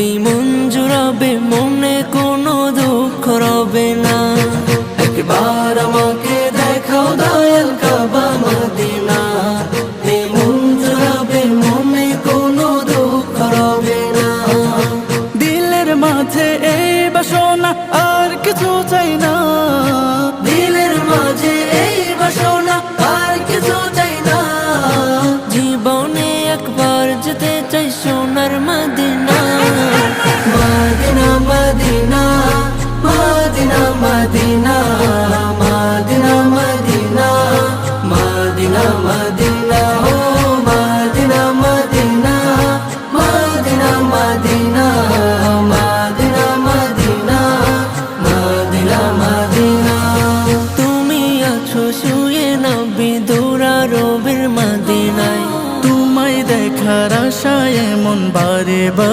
এই মন জুড়াবে, মনে কোনো দুঃখ রবে না। একবার আমাকে দেখাও দয়াল কাবা মদিনা, এই মন জুড়াবে, মনে কোনো দুঃখ রবে না। দিলের মাঝে এই বাসনা, আর কিছু চাই না। দিলের মাঝে এই বাসনা, আর কিছু চাই না। জীবনে একবার যেতে চাই সোনার Medina. Medina Medina Medina Medina Medina Medina Medina Medina ও Medina Medina Medina Medina Medina Medina Medina Medina. তুমি আছো শুয়ে নবী দুরারবের মদিনায়, তোমায় দেখার আশায় মন বারে